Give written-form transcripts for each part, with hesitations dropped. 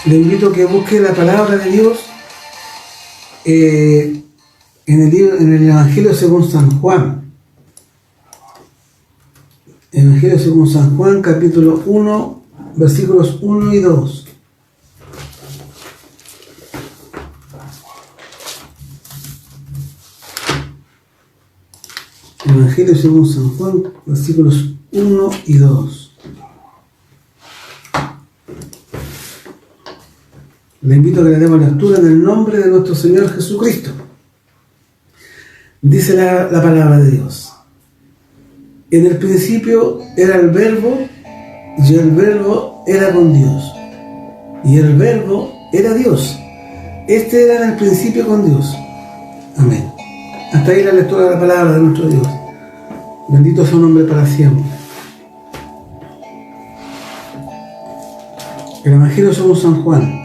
le invito a que busque la palabra de Dios en el Evangelio según San Juan. Evangelio según San Juan, capítulo 1, versículos 1 y 2. Evangelio según San Juan, versículos 1 y 2. Le invito a que le demos lectura en el nombre de nuestro Señor Jesucristo. Dice la palabra de Dios. En el principio era el Verbo, y el Verbo era con Dios, y el Verbo era Dios. Este era en el principio con Dios. Amén. Hasta ahí la lectura de la palabra de nuestro Dios. Bendito sea su nombre para siempre. El Evangelio según San Juan.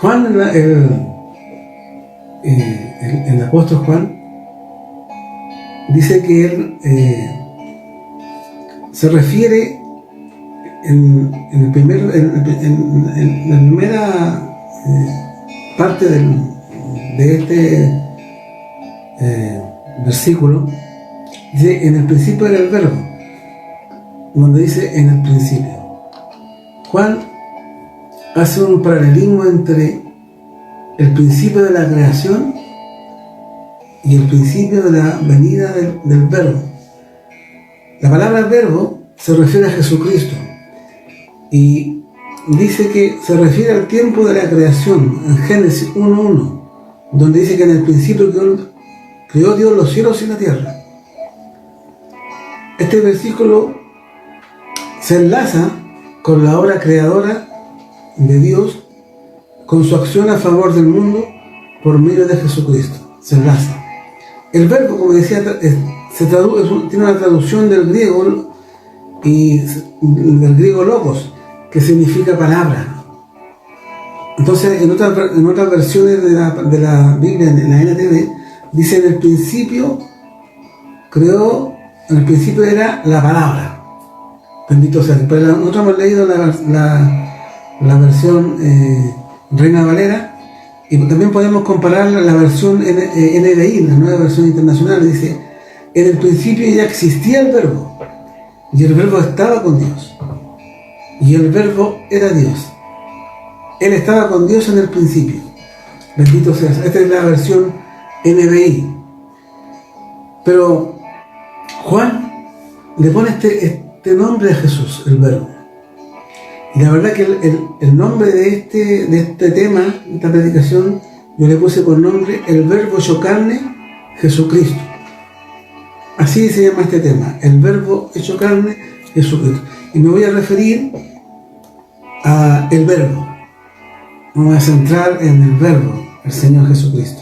Juan, el apóstol Juan, dice que él se refiere en la primera parte de este versículo, dice: en el principio era el Verbo, donde dice en el principio. Juan hace un paralelismo entre el principio de la creación y el principio de la venida del Verbo. La palabra Verbo se refiere a Jesucristo y dice que se refiere al tiempo de la creación en Génesis 1:1, donde dice que en el principio creó Dios los cielos y la tierra. Este versículo se enlaza con la obra creadora de Dios, con su acción a favor del mundo por medio de Jesucristo. Se enlaza. El verbo, como decía, tiene una traducción del griego, y del griego logos, que significa palabra. Entonces, en otras versiones de la Biblia, en la NTV, dice: en el principio era la palabra. Bendito sea. Pero nosotros hemos leído la versión Reina Valera, y también podemos comparar la versión NBI, la nueva versión internacional. Dice: en el principio ya existía el Verbo, y el Verbo estaba con Dios, y el Verbo era Dios. Él estaba con Dios en el principio. Bendito sea. Esta es la versión NBI. Pero Juan le pone este nombre a Jesús, el Verbo. Y la verdad que el nombre de este tema, de esta predicación, yo le puse por nombre: el Verbo hecho carne, Jesucristo. Así se llama este tema: el Verbo hecho carne, Jesucristo. Y me voy a referir a el Verbo. Me voy a centrar en el Verbo, el Señor Jesucristo.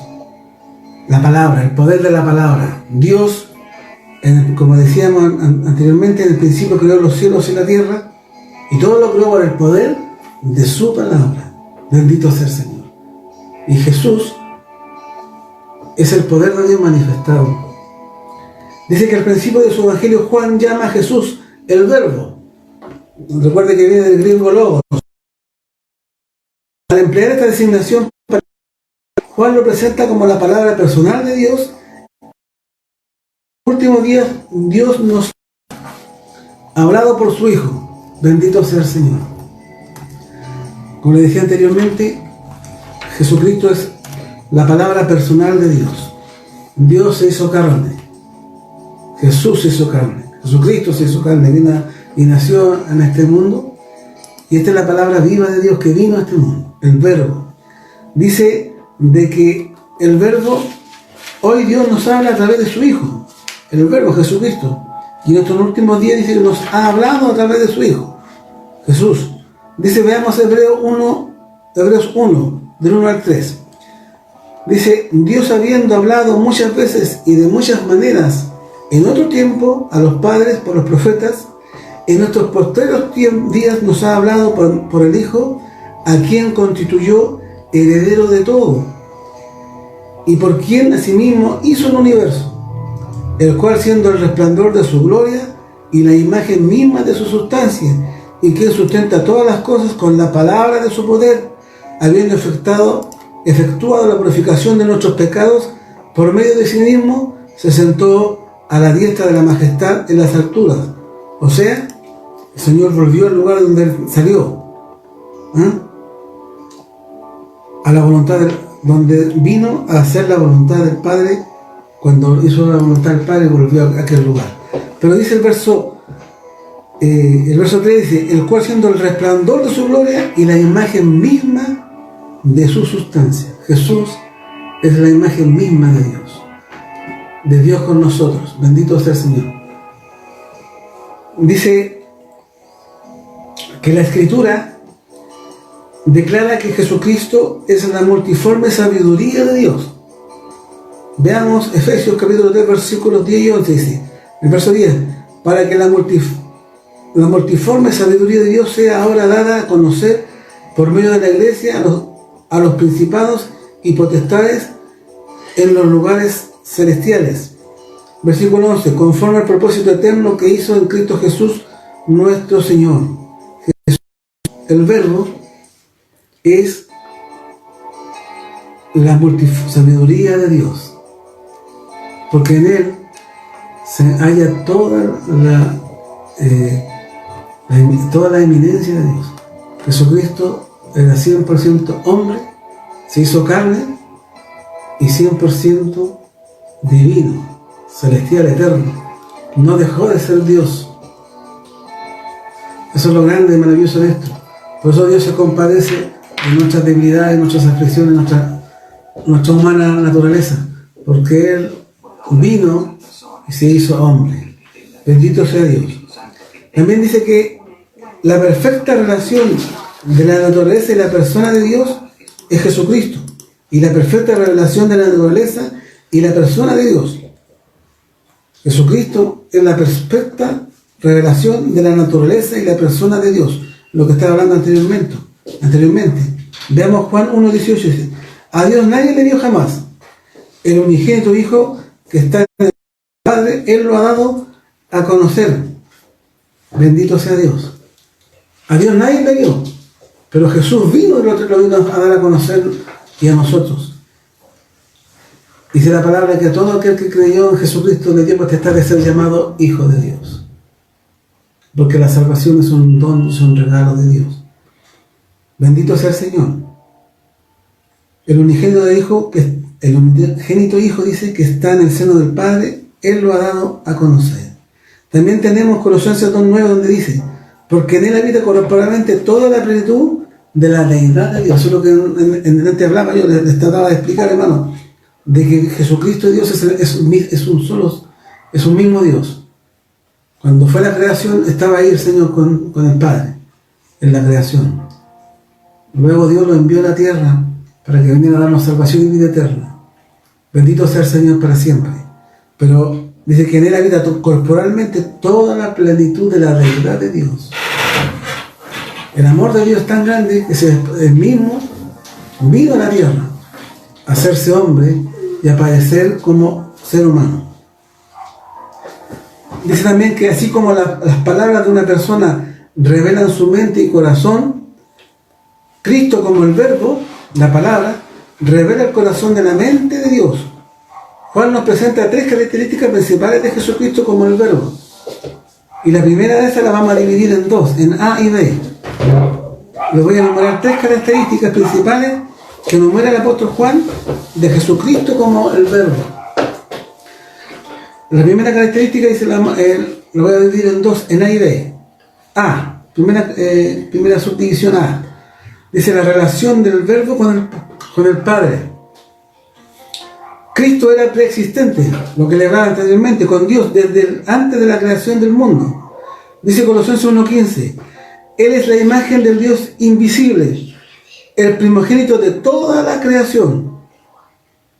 La palabra, el poder de la palabra. Dios, como decíamos anteriormente, en el principio creó los cielos y la tierra, y todo lo creó por el poder de su palabra. Bendito sea el Señor. Y Jesús es el poder de Dios manifestado. Dice que al principio de su evangelio Juan llama a Jesús el Verbo. Recuerde que viene del griego logos. Al emplear esta designación, Juan lo presenta como la palabra personal de Dios. En los últimos días Dios nos ha hablado por su Hijo. Bendito sea el Señor. Como le decía anteriormente, Jesucristo es la palabra personal de Dios. Dios se hizo carne. Jesús se hizo carne. Jesucristo se hizo carne. Vino y nació en este mundo. Y esta es la palabra viva de Dios que vino a este mundo. El Verbo. Dice de que el Verbo, hoy Dios nos habla a través de su Hijo. El Verbo, Jesucristo. Y en estos últimos días dice que nos ha hablado a través de su Hijo, Jesús. Dice, veamos Hebreos 1, del 1 al 3. Dice: Dios, habiendo hablado muchas veces y de muchas maneras en otro tiempo a los padres por los profetas, en nuestros postreros días nos ha hablado por el Hijo, a quien constituyó heredero de todo, y por quien asimismo hizo el universo, el cual, siendo el resplandor de su gloria y la imagen misma de su sustancia, y quien sustenta todas las cosas con la palabra de su poder, habiendo efectuado la purificación de nuestros pecados por medio de sí mismo, se sentó a la diestra de la majestad en las alturas. O sea, el Señor volvió al lugar donde Él salió, a la voluntad donde vino a hacer la voluntad del Padre. Cuando hizo la voluntad del Padre, volvió a aquel lugar. Pero dice el verso 3, dice: el cual, siendo el resplandor de su gloria y la imagen misma de su sustancia. Jesús es la imagen misma de Dios con nosotros. Bendito sea el Señor. Dice que la Escritura declara que Jesucristo es la multiforme sabiduría de Dios. Veamos Efesios capítulo 3, versículos 10 y 11. Dice, el verso 10: para que la multiforme sabiduría de Dios sea ahora dada a conocer por medio de la Iglesia a los principados y potestades en los lugares celestiales. Versículo 11: conforme al propósito eterno que hizo en Cristo Jesús nuestro Señor. Jesús, el Verbo, es la multisabiduría de Dios, porque en Él se halla toda la eminencia de Dios. Jesucristo era 100% hombre, se hizo carne, y 100% divino, celestial, eterno. No dejó de ser Dios. Eso es lo grande y maravilloso de esto. Por eso Dios se compadece de nuestras debilidades, nuestras aflicciones, nuestra humana naturaleza, porque Él vino y se hizo hombre. Bendito sea Dios. También dice que la perfecta relación de la naturaleza y la persona de Dios es Jesucristo, y la perfecta revelación de la naturaleza y la persona de Dios. Jesucristo es la perfecta revelación de la naturaleza y la persona de Dios, lo que estaba hablando anteriormente. Veamos Juan 1:18, dice: a Dios nadie le dio jamás. El unigénito Hijo que está en el Padre, Él lo ha dado a conocer. Bendito sea Dios. A Dios nadie le dio, pero Jesús vino y lo vino a dar a conocer y a nosotros. Dice la palabra que a todo aquel que creyó en Jesucristo le dio potestad de ser llamado Hijo de Dios, porque la salvación es un don, es un regalo de Dios. Bendito sea el Señor. El unigénito Hijo dice que está en el seno del Padre, Él lo ha dado a conocer. También tenemos Colosenses 2:9, donde dice: porque en Él habita corporalmente toda la plenitud de la deidad de Dios. Eso es lo que antes hablaba yo, les trataba de explicar, hermano, de que Jesucristo Dios es un mismo Dios. Cuando fue la creación, estaba ahí el Señor con el Padre, en la creación. Luego Dios lo envió a la tierra para que viniera a darnos salvación y vida eterna. Bendito sea el Señor para siempre. Pero dice que en Él habita corporalmente toda la plenitud de la deidad de Dios. El amor de Dios es tan grande que Él mismo vino a la tierra a hacerse hombre y a padecer como ser humano. Dice también que así como las palabras de una persona revelan su mente y corazón, Cristo, como el Verbo, la palabra, revela el corazón de la mente de Dios. Juan nos presenta 3 características principales de Jesucristo como el Verbo. Y la primera de esas la vamos a dividir en 2, en A y B. Les voy a enumerar 3 características principales que enumera el apóstol Juan de Jesucristo como el Verbo. La primera característica dice, lo voy a dividir en 2, en A y B. A, primera subdivisión A. Dice la relación del Verbo con el Padre. Cristo era preexistente, lo que le hablaba anteriormente, con Dios desde antes de la creación del mundo. Dice Colosenses 1:15: Él es la imagen del Dios invisible, el primogénito de toda la creación.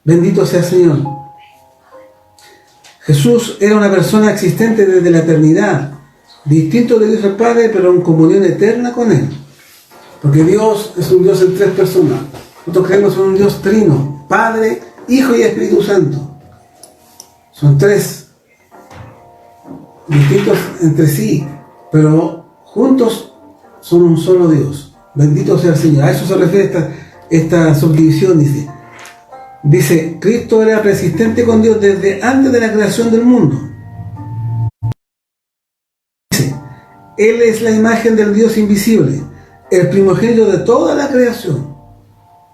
Bendito sea el Señor. Jesús era una persona existente desde la eternidad, distinto de Dios el Padre, pero en comunión eterna con Él. Porque Dios es un Dios en 3 personas. Nosotros creemos en un Dios trino: Padre, Hijo y Espíritu Santo. Son 3. distintos entre sí, pero juntos son un solo Dios. Bendito sea el Señor. A eso se refiere esta subdivisión, dice, Cristo era preexistente con Dios desde antes de la creación del mundo. Dice, Él es la imagen del Dios invisible, el primogénito de toda la creación.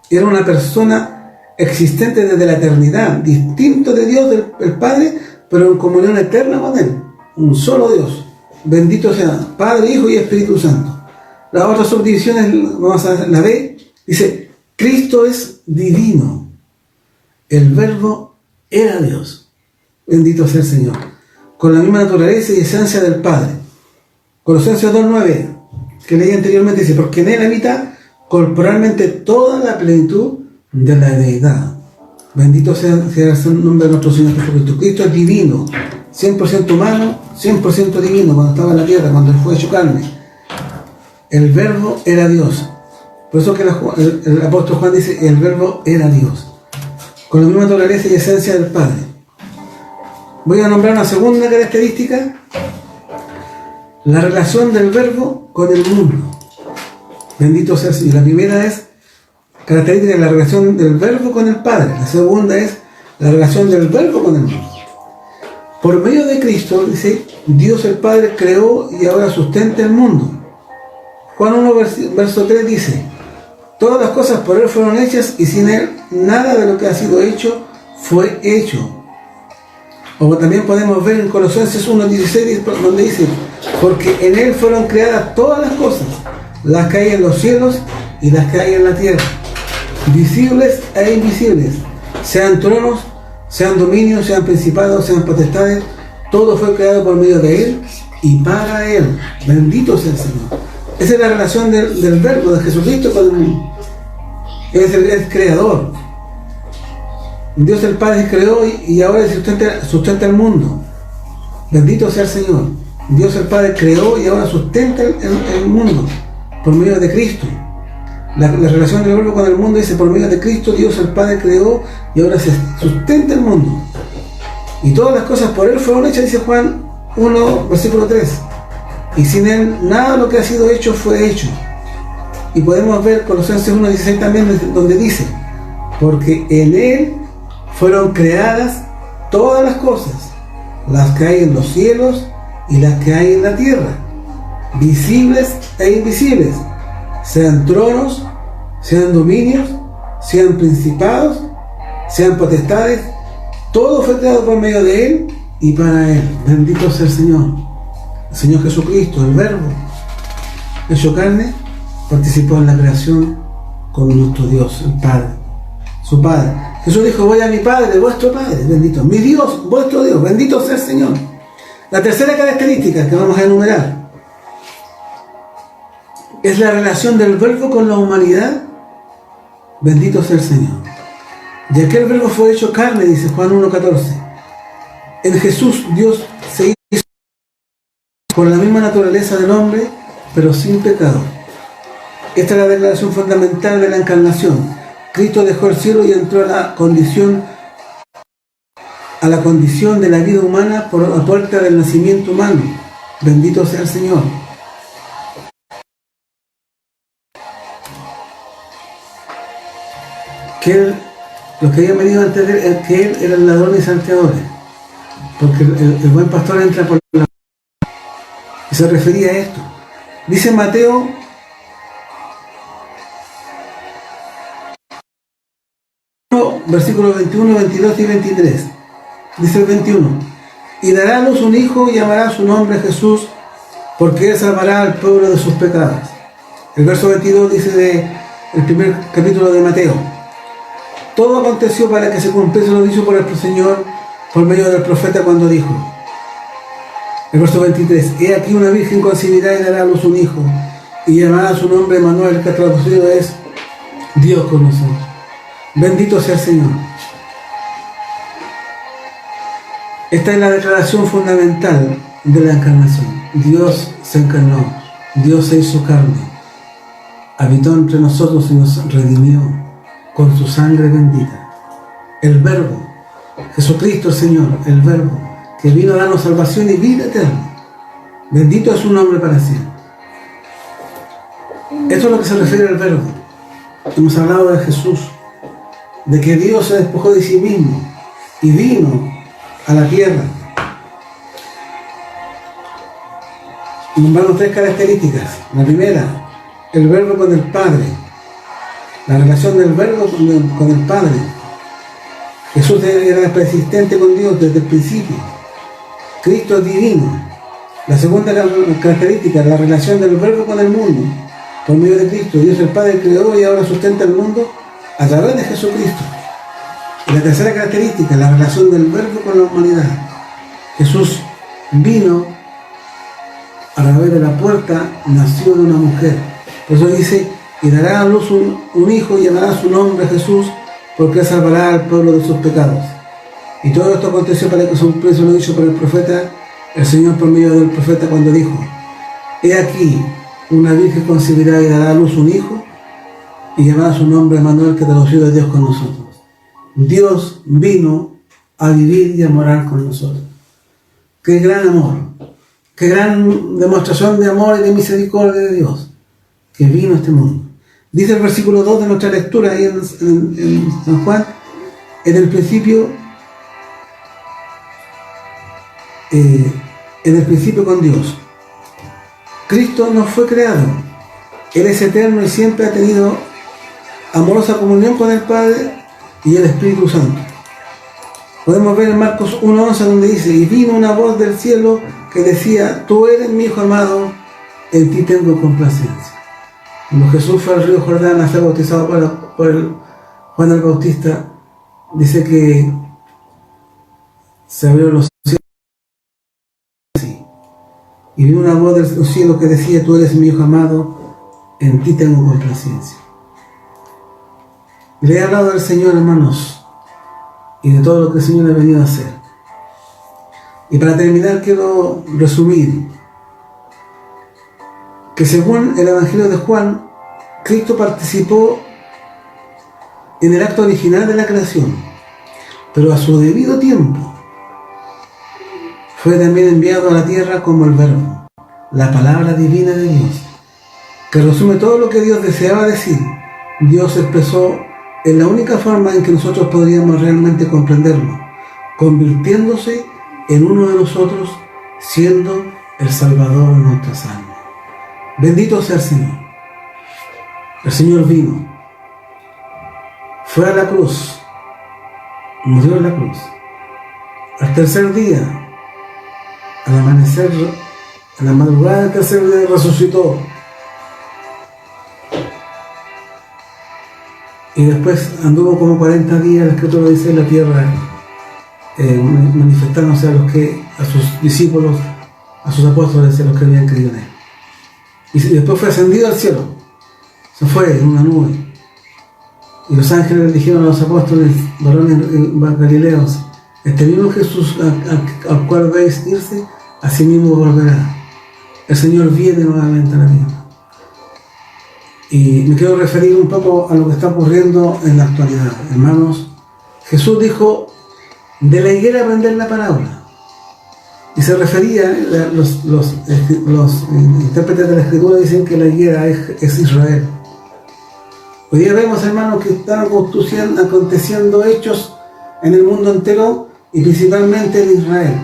Era una persona existente desde la eternidad, distinto de Dios, del Padre, pero en comunión eterna con Él. Un solo Dios. Bendito sea Padre, Hijo y Espíritu Santo. Las otras subdivisiones, vamos a la B, dice, Cristo es divino. El Verbo era Dios. Bendito sea el Señor. Con la misma naturaleza y esencia del Padre. Colosenses 2:9, que leí anteriormente, dice, porque en Él habita corporalmente toda la plenitud de la deidad. Bendito sea el nombre de nuestro Señor Jesucristo. Cristo es divino, 100% humano, 100% divino, cuando estaba en la tierra, cuando Él fue hecho carne. El Verbo era Dios. Por eso que el apóstol Juan dice, el Verbo era Dios. Con la misma naturaleza y esencia del Padre. Voy a nombrar una segunda característica, la relación del Verbo con el mundo. Bendito sea el Señor. La primera es característica de la relación del Verbo con el Padre. La segunda es la relación del Verbo con el mundo. Por medio de Cristo, dice, Dios el Padre creó y ahora sustenta el mundo. Juan 1, verso 3 dice, todas las cosas por Él fueron hechas y sin Él nada de lo que ha sido hecho fue hecho. O también podemos ver en Colosenses 1:16, donde dice, porque en Él fueron creadas todas las cosas, las que hay en los cielos y las que hay en la tierra, visibles e invisibles, sean tronos, sean dominios, sean principados, sean potestades, todo fue creado por medio de Él y para Él. Bendito sea el Señor. Esa es la relación del Verbo, de Jesucristo con el mundo. Es el creador. Dios el Padre creó y ahora sustenta el mundo. Bendito sea el Señor. Dios el Padre creó y ahora sustenta el mundo por medio de Cristo. La relación del Verbo con el mundo dice, por medio de Cristo Dios el Padre creó y ahora se sustenta el mundo. Y todas las cosas por Él fueron hechas, dice Juan 1, versículo 3. Y sin Él nada de lo que ha sido hecho fue hecho. Y podemos ver Colosenses 1:16 también, donde dice, porque en Él fueron creadas todas las cosas, las que hay en los cielos y las que hay en la tierra, visibles e invisibles, sean tronos, sean dominios, sean principados, sean potestades, todo fue creado por medio de Él y para Él. Bendito sea el Señor. El Señor Jesucristo, el Verbo, hecho carne, participó en la creación con nuestro Dios, el Padre, su Padre. Jesús dijo, voy a mi Padre, vuestro Padre, bendito, mi Dios, vuestro Dios, bendito sea el Señor. La tercera característica que vamos a enumerar es la relación del Verbo con la humanidad. Bendito sea el Señor. Y aquel Verbo fue hecho carne, dice Juan 1:14. En Jesús Dios se hizo con la misma naturaleza del hombre, pero sin pecado. Esta es la declaración fundamental de la encarnación. Cristo dejó el cielo y entró a la condición de la vida humana por la puerta del nacimiento humano. Bendito sea el Señor. Los que habían venido antes de él, que Él era el ladrón y salteador, porque el buen pastor entra por la... Y se refería a esto. Dice Mateo versículos 21, 22 y 23. Dice el 21, y dará a luz un hijo y llamará su nombre Jesús, porque Él salvará al pueblo de sus pecados. El verso 22 dice el primer capítulo de Mateo, todo aconteció para que se cumpliese lo dicho por el Señor por medio del profeta cuando dijo. El verso 23, he aquí una virgen concebirá y dará a luz un hijo y llamará su nombre Emmanuel, que traducido es Dios con nosotros. Bendito sea el Señor. Esta es la declaración fundamental de la encarnación. Dios se encarnó, Dios se hizo carne, habitó entre nosotros y nos redimió con su sangre bendita. El Verbo, Jesucristo el Señor, el Verbo, que vino a darnos salvación y vida eterna. Bendito es su nombre para siempre. Esto es lo que se refiere al verbo. Hemos hablado de Jesús, de que Dios se despojó de sí mismo y vino a la tierra. Nombramos 3 características. La primera, el verbo con el Padre. La relación del verbo con el Padre. Jesús era persistente con Dios desde el principio. Cristo es divino. La segunda característica, la relación del verbo con el mundo. Por medio de Cristo, Dios el Padre creó y ahora sustenta el mundo a través de Jesucristo. Y la tercera característica, la relación del verbo con la humanidad. Jesús vino a través de la puerta, nació de una mujer. Por eso dice, y dará a luz un hijo y llamará su nombre Jesús, porque él salvará al pueblo de sus pecados. Y todo esto aconteció para que se cumpliese lo dicho por el profeta, el Señor por medio del profeta, cuando dijo: he aquí, una virgen concebirá y dará a luz un hijo, y llamará su nombre Emmanuel, que traducido es Dios con nosotros. Dios vino a vivir y a morar con nosotros. ¡Qué gran amor! ¡Qué gran demostración de amor y de misericordia de Dios que vino a este mundo! Dice el versículo 2 de nuestra lectura ahí en San Juan: en el principio con Dios. Cristo no fue creado. Él es eterno y siempre ha tenido amorosa comunión con el Padre y el Espíritu Santo. Podemos ver en Marcos 1:11 donde dice: y vino una voz del cielo que decía: tú eres mi Hijo amado, en ti tengo complacencia. Cuando Jesús fue al río Jordán a ser bautizado por Juan el Bautista, dice que se abrieron los cielos y vino una voz del cielo que decía: tú eres mi Hijo amado, en ti tengo complacencia. Le he hablado del Señor, hermanos, y de todo lo que el Señor ha venido a hacer. Y para terminar quiero resumir que según el Evangelio de Juan, Cristo participó en el acto original de la creación, pero a su debido tiempo fue también enviado a la tierra como el Verbo, la palabra divina de Dios, que resume todo lo que Dios deseaba decir. Dios expresó en la única forma en que nosotros podríamos realmente comprenderlo, convirtiéndose en uno de nosotros, siendo el Salvador de nuestras almas. Bendito sea el Señor. El Señor vino, fue a la cruz, murió en la cruz. Al tercer día, al amanecer, a la madrugada del tercer día, resucitó. Y después anduvo como 40 días, el escritor lo dice, en la tierra, manifestándose a sus discípulos, a sus apóstoles, a los que habían creído en él. Y después fue ascendido al cielo, se fue en una nube. Y los ángeles le dijeron a los apóstoles, varones galileos: este mismo Jesús al cual veis irse, así mismo volverá. El Señor viene nuevamente a la tierra. Y me quiero referir un poco a lo que está ocurriendo en la actualidad. Hermanos, Jesús dijo: de la higuera aprender la parábola. Y se refería, los intérpretes de la Escritura dicen que la higuera es Israel. Hoy día vemos, hermanos, que están aconteciendo hechos en el mundo entero y principalmente en Israel,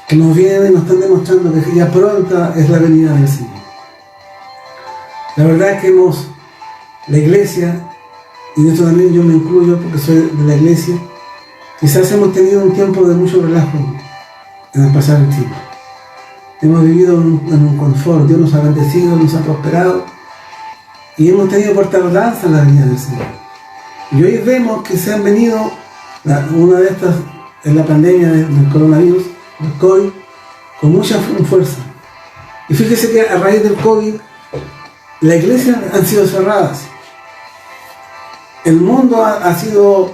que nos vienen y nos están demostrando que ya pronta es la venida del Señor. La verdad es que la iglesia, y en esto también yo me incluyo porque soy de la iglesia, quizás hemos tenido un tiempo de mucho relajo en el pasar el tiempo. Hemos vivido en un confort. Dios nos ha bendecido, nos ha prosperado, y hemos tenido por tardanza en la venida del Señor. Y hoy vemos que se han venido, una de estas es la pandemia del coronavirus, del COVID, con mucha fuerza. Y fíjese que a raíz del COVID, las iglesias han sido cerradas. El mundo ha sido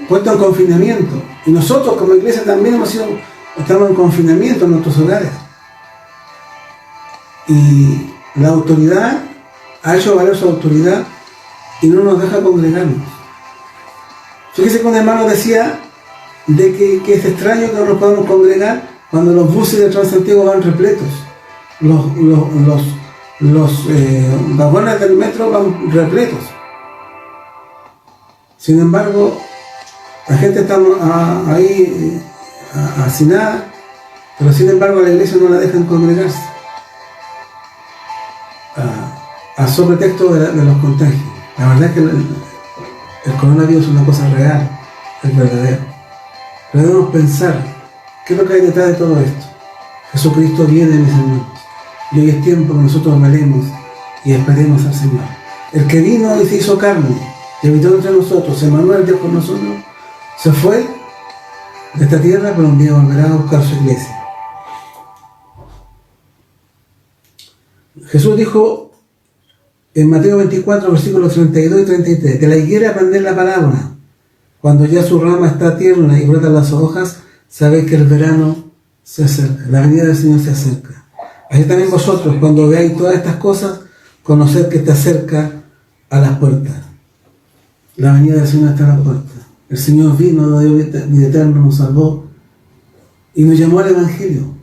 puesto en confinamiento. Y nosotros como iglesia también estamos en confinamiento en nuestros hogares. Y la autoridad ha hecho valer su autoridad y no nos deja congregarnos. Fíjese que un hermano decía de que es extraño que no nos podamos congregar cuando los buses de Transantiago van repletos, los vagones del metro van repletos. Sin embargo, la gente está ahí hacinada, pero sin embargo a la iglesia no la dejan congregarse a sobre texto de los contagios. La verdad es que el coronavirus es una cosa real, es verdadero. Pero debemos pensar qué es lo que hay detrás de todo esto. Jesucristo viene, mis hermanos, y hoy es tiempo que nosotros velemos y esperemos al Señor. El que vino y se hizo carne y habitó entre nosotros, Emmanuel, Dios con nosotros, se fue de esta tierra, pero un día volverá a buscar su iglesia. Jesús dijo en Mateo 24, versículos 32 y 33, de la higuera aprended la palabra. Cuando ya su rama está tierna y brotan las hojas, sabéis que el verano se acerca, la venida del Señor se acerca. Así también vosotros, cuando veáis todas estas cosas, conoced que está cerca a las puertas. La venida del Señor está a la puerta. El Señor vino, nos dio vida eterna, nos salvó y nos llamó al Evangelio.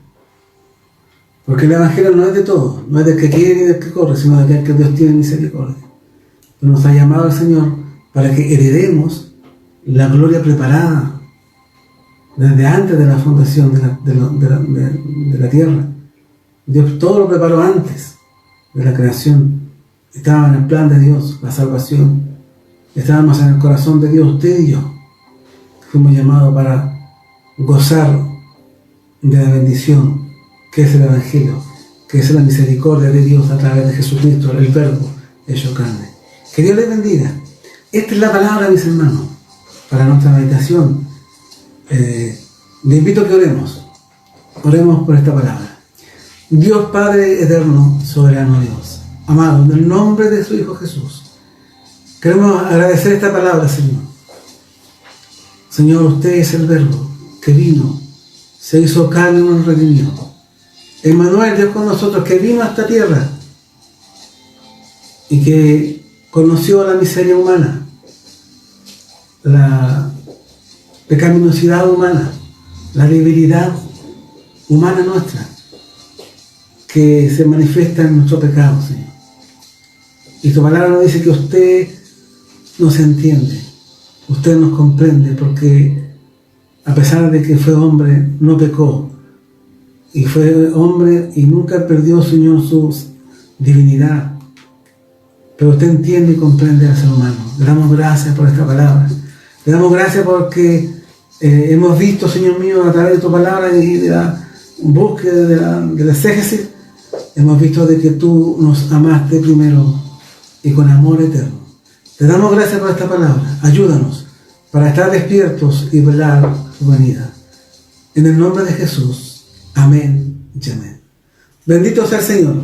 Porque el Evangelio no es de todos, no es del que quiere ni del que corre, sino de aquel que Dios tiene misericordia. Pero nos ha llamado el Señor para que heredemos la gloria preparada desde antes de la fundación de la tierra. Dios todo lo preparó antes de la creación. Estaba en el plan de Dios, la salvación. Estábamos en el corazón de Dios, usted y yo. Fuimos llamados para gozar de la bendición que es el Evangelio, que es la misericordia de Dios a través de Jesucristo, el Verbo hecho carne. Que Dios les bendiga. Esta es la palabra, mis hermanos, para nuestra meditación. Le invito a que oremos. Oremos por esta palabra. Dios Padre eterno, soberano Dios, amado, en el nombre de su Hijo Jesús, queremos agradecer esta palabra, Señor. Señor, usted es el Verbo que vino, se hizo carne y nos redimió. Emmanuel, Dios con nosotros, que vino a esta tierra y que conoció la miseria humana, la pecaminosidad humana, la debilidad humana nuestra, que se manifiesta en nuestro pecado, Señor. Y tu palabra nos dice que usted nos entiende, usted nos comprende, porque a pesar de que fue hombre, no pecó, y fue hombre y nunca perdió, Señor, su divinidad. Pero usted entiende y comprende al ser humano. Le damos gracias por esta palabra. Le damos gracias porque hemos visto, Señor mío, a través de tu palabra y de la búsqueda de la exégesis, hemos visto de que tú nos amaste primero y con amor eterno. Te damos gracias por esta palabra. Ayúdanos para estar despiertos y velar tu venida. En el nombre de Jesús. Amén y amén. Bendito sea el Señor.